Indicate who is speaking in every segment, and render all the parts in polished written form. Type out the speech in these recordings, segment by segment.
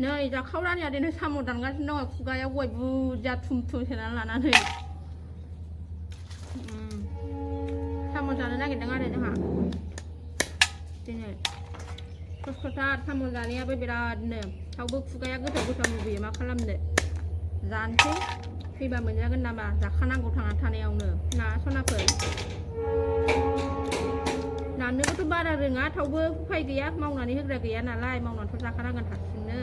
Speaker 1: नै जाखावरानिया दिनै साम' दानगासिनो दङ खुगायाव गय बुरजा थुम सोनानै लानानै साम' जानो नागिरदों आरो जोंहा दिनै खस्थ'थार साम' जानायाबो बिरादनो थावबो खुगाया गोथाव लुबैयो मा खालामनो जानोसै फैबा मोनजागोन नामा जाखानांगौ थांना थानायावनो ना सनाफोर नानोबोथ' बारा रोङा थावबो उफाय गैया मावनानै होग्रा गैया नालाय मावनानैथ' जाखानांगोन हारसिंनो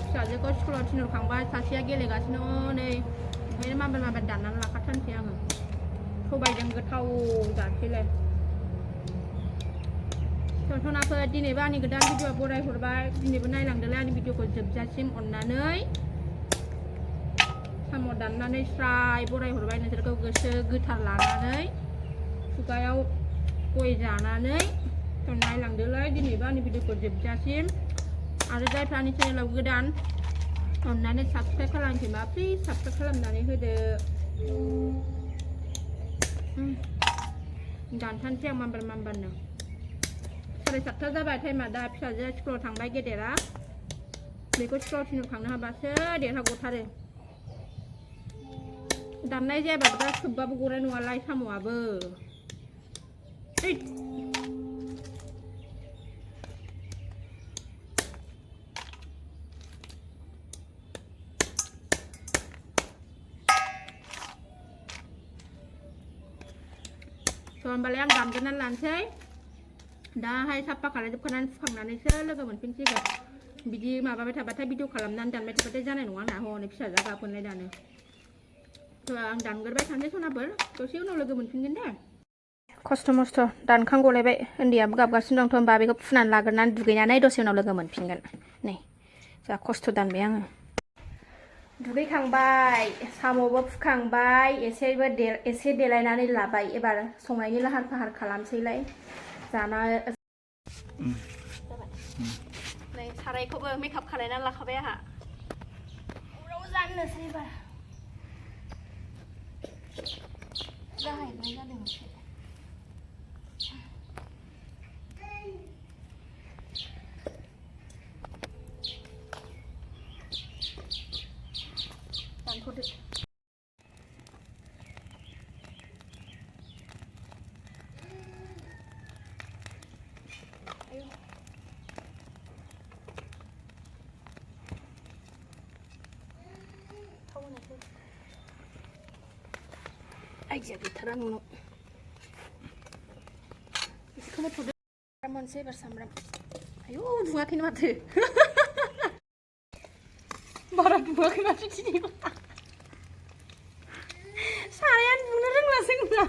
Speaker 1: फिसाजोखौ स्कुलाव थिनहरखांबाय सासेया गेलेगासिनो नै ओंखायनो माबार दाननानै लाखाथारनोसै आङो सबायजों गोथाव जानोसैलाय सनाफोर दिनैबो आंनि गोदान भिडिअ बरायहरबाय दिनैबो नायलांदोलाय आंनि भिडिअखौ जोबजासिम अननानै साम' दाननानै स्राय बरायहरबाय नोंसोरखौ गोसो गोथार लानानै खुगायाव गय जानानै नायलांदोलाय दिनैबो आंनि भिडिअखौ जोबजासिम आरो जायफ्रा आंनि चेनेलाव गोदान अननानै साबस्क्राइब खालामाखैबा प्लिज साबस्क्राइब खालामनानै होदो दानथानसै आं माबारनो 7:30 जाबाय टाइमा दा फिसाजोआ स्कुलाव थांबाय गेदेरा बेखौ स्कुलाव थिनहरखांनो हाबासो देरहागथारो दाननाय जायाबाबो दा सोबबाबो गनाय नङालाय साम'आबो होमबालाय आं दानगोरनानै लानोसै दाहाय साफा खालामजोबखानानै फुखांनानैसो लोगो मोनफिनसिगोन बिदि माबाबाय थाबाथाय भिडिअ खालामनानै दानबाय थाबाथाय जानाय नङा ना हनै फिसाजोआ गाबगोनलाय दानो आं दानगोरबाय थानोसै सनाफोर दसे उनाव लोगो मोनफिनगोन दे खस्थ' मस्थ' दानखांगलायबाय उन्दैयाबो गाबगासिनो दंथ' होमबा बेखौ फुनानै लाग्रोनानै दुगैनानै दसे उनाव लोगो मोनफिनगोन नै जा खस्थ' दानबाय आङो दुगैखांबाय साम'बो फुखांबाय एसे देलायनानै लाबाय एबार संनायनि लाहार फाहार खालामसैलाय जाना नै सारायखौबो मेकआप खालायनानै लाखाबाय आंहा उनाव जानोसै एबार जाहैनाय जादों एसे दानथ'दो आइडिया गैथारा नोंनाव बेखौबो थ'दो मोनसे एबार सामब्राम आयौ दुङाखैनो माथो बारा दुङाखै माथो दिनै सारायानो दुंनो रोंलासै नोंना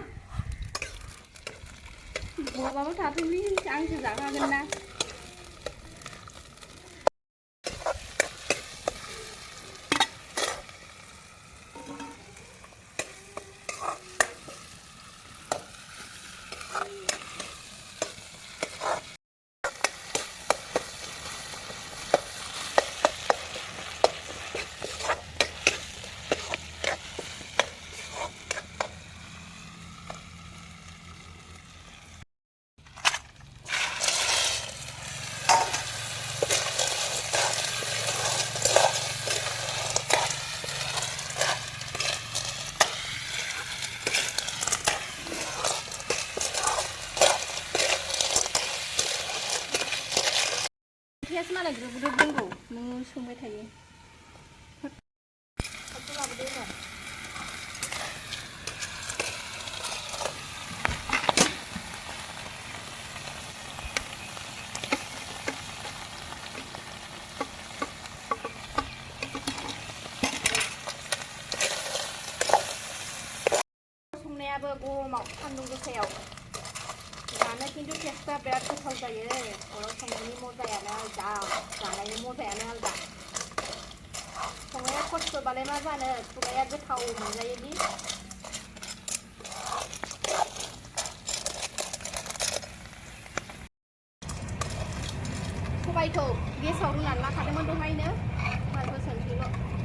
Speaker 1: दुङाबाबो थाथोंलै आंसो जाखागोन ना Yes, malah grup-grup dulu, mengusung mereka ya. Satu lah berdua. Sungnya bergumau, kandung kesel. जानो किन्तु टेस्टआ बिराद गोथाव जायो अराव संनायनि मजायानो आलदा जानायनि मजायानो आलदा संनाया खस्थ'बालाय मा जानो खुगाया गोथाव मोनजायोदि सबायखौ गेसाव रुनानै लाखादोंमोन दहायनो मार होसनसैल'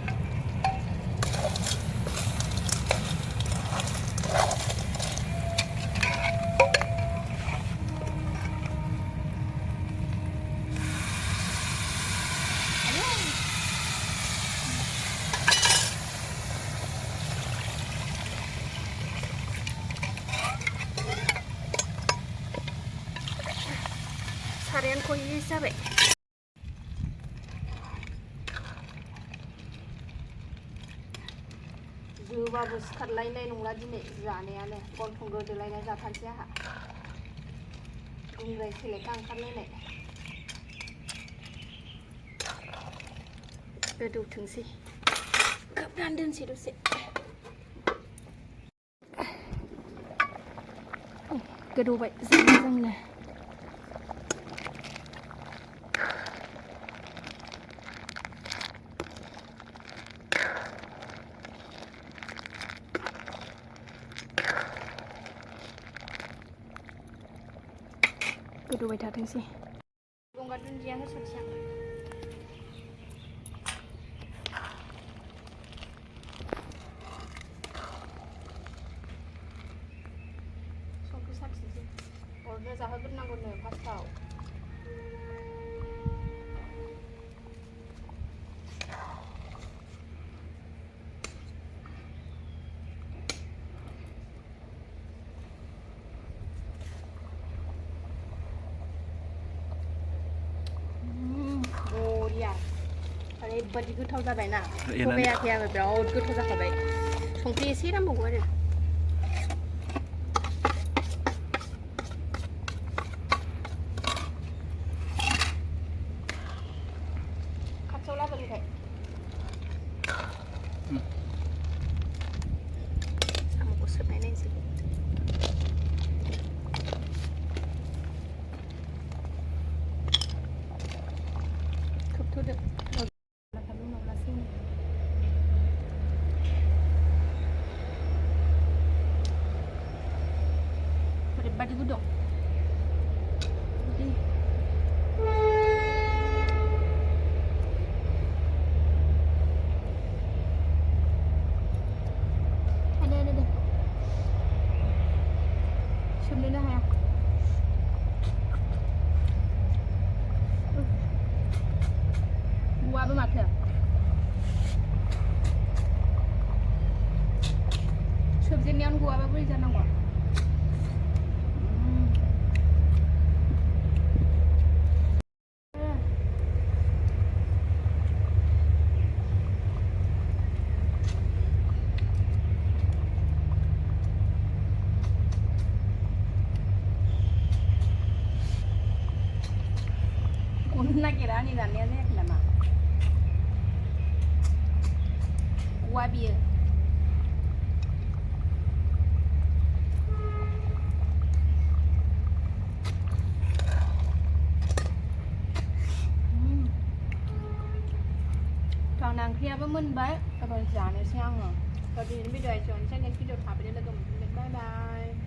Speaker 1: सारायानो खयै जाबाय जोबाबो सिखारलायनाय नंला दिनै जानायानो गन्थं गोदोलायनाय जाथारसै आंहा गुंग्राय सेलेखा ओंखारलायनाय गोदौथोंसै खोबनानै दोनसै दसे गोदौबाय मोजांनो गोदौबाय थाथोंसै गंगार दुन्दिया होसनसै आं संख्रि साखिनोसै अरनो जाहोग्रोनांगौनो फार्स्टआव ओरैबादि गोथाव जाबायना थगायाखै आङो बिराद गोथाव जाखाबाय संख्रि एसे नांबावगौ आरो खाथियाव लाबोनिखाय साम'खौ सोबनाय नायनोसै खोबथ'दो ओरैबादि गुदुं दे सोमनोनो हाया गवाबो माथो सोबजेननायावनो गवाबा बोरै जानांगौ नागिरा आंनि जानाया जायाखै नामा गवा बियो गावना ओंख्रियाबो मोनबाय एबार जानोसै आङो दिनैनि भिडिअ एसेयावनोसै नेक्स्ट भिडिअ थाबैनो लोगो मोनफिनगोन बाय बाय